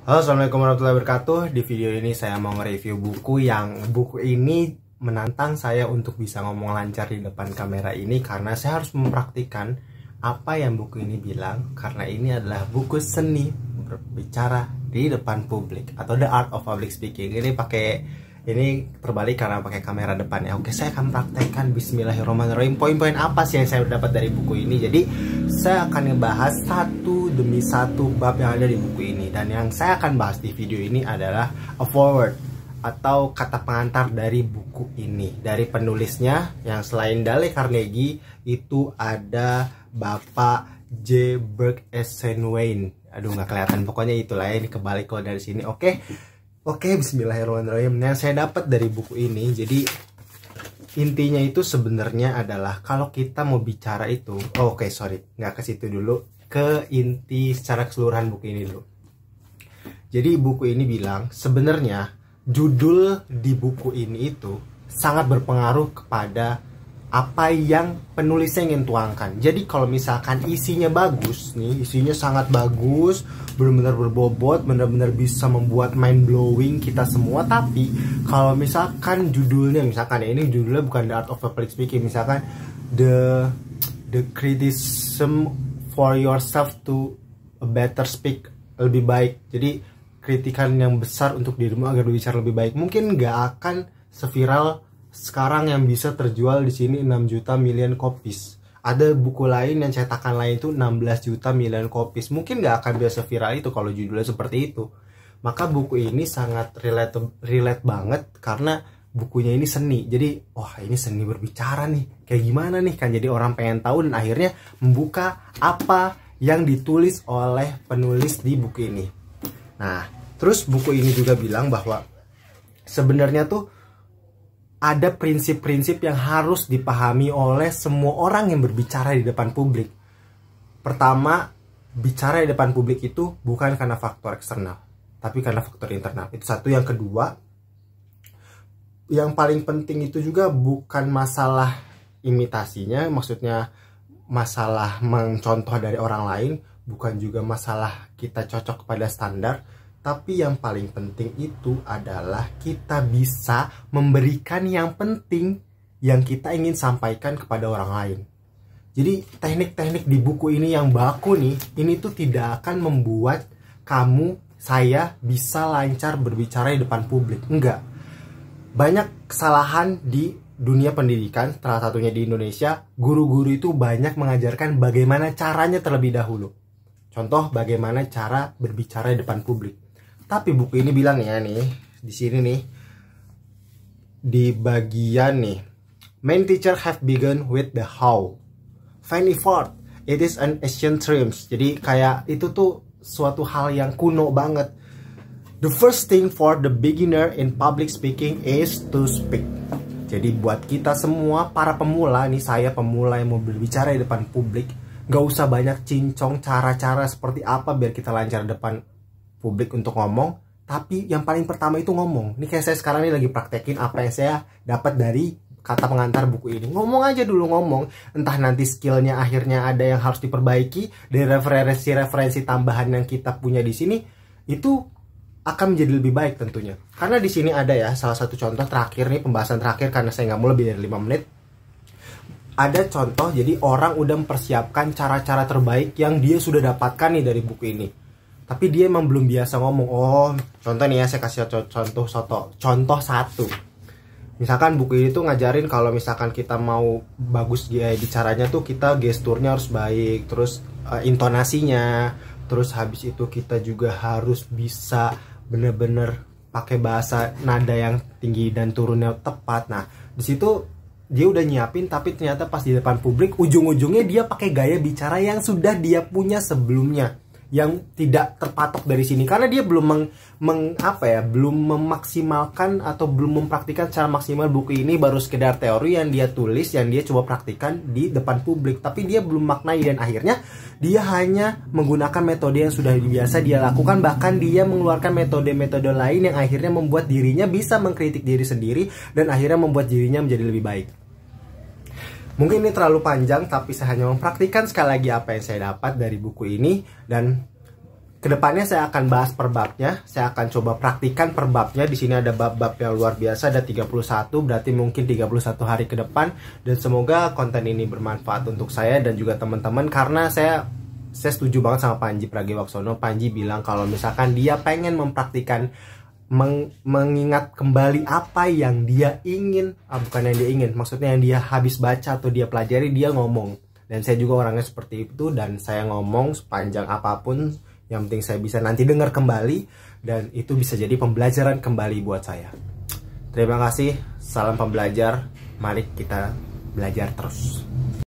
Halo, assalamualaikum warahmatullahi wabarakatuh. Di video ini saya mau nge-review buku ini menantang saya untuk bisa ngomong lancar di depan kamera ini karena saya harus mempraktikkan apa yang buku ini bilang, karena ini adalah buku seni berbicara di depan publik atau The Art of Public Speaking. Ini terbalik karena pakai kamera depan ya. Oke, saya akan praktekkan. Bismillahirrahmanirrahim. Poin-poin apa sih yang saya dapat dari buku ini? Jadi saya akan ngebahas satu demi satu bab yang ada di buku ini. Dan yang saya akan bahas di video ini adalah a foreword atau kata pengantar dari buku ini. Dari penulisnya yang selain Dale Carnegie itu ada Bapak J. Berg Esenwein. Aduh, nggak kelihatan, pokoknya itulah ya, ini kebalik kalau dari sini. Oke, bismillahirrahmanirrahim. Yang saya dapat dari buku ini, jadi intinya itu sebenarnya adalah kalau kita mau bicara itu, nggak ke situ dulu, ke inti secara keseluruhan buku ini dulu. Jadi buku ini bilang sebenarnya judul di buku ini itu sangat berpengaruh kepada apa yang penulisnya ingin tuangkan. Jadi kalau misalkan isinya bagus nih, isinya sangat bagus, benar-benar berbobot, benar-benar bisa membuat mind blowing kita semua. Tapi kalau misalkan judulnya, misalkan ya, ini judulnya bukan The Art of Public Speaking, misalkan the criticism for yourself to a better speak, lebih baik. Jadi kritikan yang besar untuk dirimu agar berbicara lebih baik, mungkin nggak akan seviral sekarang yang bisa terjual di sini 6 juta million copies. Ada buku lain yang cetakan lain itu 16 juta million copies. Mungkin nggak akan biasa viral itu kalau judulnya seperti itu. Maka buku ini sangat relate banget karena bukunya ini seni. Jadi, ini seni berbicara nih. Kayak gimana nih kan? Jadi orang pengen tahu dan akhirnya membuka apa yang ditulis oleh penulis di buku ini. Nah, terus buku ini juga bilang bahwa sebenarnya tuh ada prinsip-prinsip yang harus dipahami oleh semua orang yang berbicara di depan publik. Pertama, bicara di depan publik itu bukan karena faktor eksternal, tapi karena faktor internal. Itu satu. Yang kedua, yang paling penting itu juga bukan masalah imitasinya, maksudnya masalah mencontoh dari orang lain, bukan juga masalah kita cocok kepada standar. Tapi yang paling penting itu adalah kita bisa memberikan yang penting yang kita ingin sampaikan kepada orang lain. Jadi teknik-teknik di buku ini yang baku nih, ini tuh tidak akan membuat saya bisa lancar berbicara di depan publik. Enggak. Banyak kesalahan di dunia pendidikan, salah satunya di Indonesia, guru-guru itu banyak mengajarkan bagaimana caranya terlebih dahulu. Contoh bagaimana cara berbicara di depan publik. Tapi buku ini bilang ya nih, di sini nih, di bagian nih, main teacher have begun with the how. Find effort, it is an ancient terms. Jadi kayak itu tuh suatu hal yang kuno banget. The first thing for the beginner in public speaking is to speak. Jadi buat kita semua para pemula nih, saya pemula yang mau berbicara di depan publik, gak usah banyak cincong cara-cara seperti apa biar kita lancar depan publik untuk ngomong, tapi yang paling pertama itu ngomong. Ini kayak saya sekarang ini lagi praktekin apa yang saya dapat dari kata pengantar buku ini. Ngomong aja dulu, ngomong. Entah nanti skillnya akhirnya ada yang harus diperbaiki dari referensi tambahan yang kita punya di sini, itu akan menjadi lebih baik tentunya. Karena di sini ada ya salah satu contoh terakhir nih, pembahasan terakhir karena saya nggak mau lebih dari 5 menit. Ada contoh, jadi orang udah mempersiapkan cara-cara terbaik yang dia sudah dapatkan nih dari buku ini. Tapi dia emang belum biasa ngomong. Contoh nih ya, saya kasih contoh satu. Misalkan buku ini tuh ngajarin kalau misalkan kita mau bagus bicaranya tuh kita gesturnya harus baik, terus intonasinya, terus habis itu kita juga harus bisa bener-bener pakai bahasa nada yang tinggi dan turunnya tepat. Nah, di situ dia udah nyiapin, tapi ternyata pas di depan publik ujung-ujungnya dia pakai gaya bicara yang sudah dia punya sebelumnya, yang tidak terpatok dari sini karena dia belum belum memaksimalkan atau belum mempraktikkan secara maksimal buku ini. Baru sekedar teori yang dia tulis, yang dia coba praktikkan di depan publik, tapi dia belum maknai dan akhirnya dia hanya menggunakan metode yang sudah biasa dia lakukan. Bahkan dia mengeluarkan metode-metode lain yang akhirnya membuat dirinya bisa mengkritik diri sendiri dan akhirnya membuat dirinya menjadi lebih baik. Mungkin ini terlalu panjang, tapi saya hanya mempraktikkan sekali lagi apa yang saya dapat dari buku ini. Dan Kedepannya saya akan bahas per babnya, saya akan coba praktikan per babnya. Di sini ada bab-bab yang luar biasa, ada 31, berarti mungkin 31 hari ke depan. Dan semoga konten ini bermanfaat untuk saya dan juga teman-teman, karena saya setuju banget sama Panji Pragiwaksono. Panji bilang kalau misalkan dia pengen mempraktikan, mengingat kembali apa yang dia ingin, bukan yang dia ingin, maksudnya yang dia habis baca atau dia pelajari, dia ngomong. Dan saya juga orangnya seperti itu, dan saya ngomong sepanjang apapun, yang penting saya bisa nanti dengar kembali, dan itu bisa jadi pembelajaran kembali buat saya. Terima kasih, salam pembelajar, mari kita belajar terus.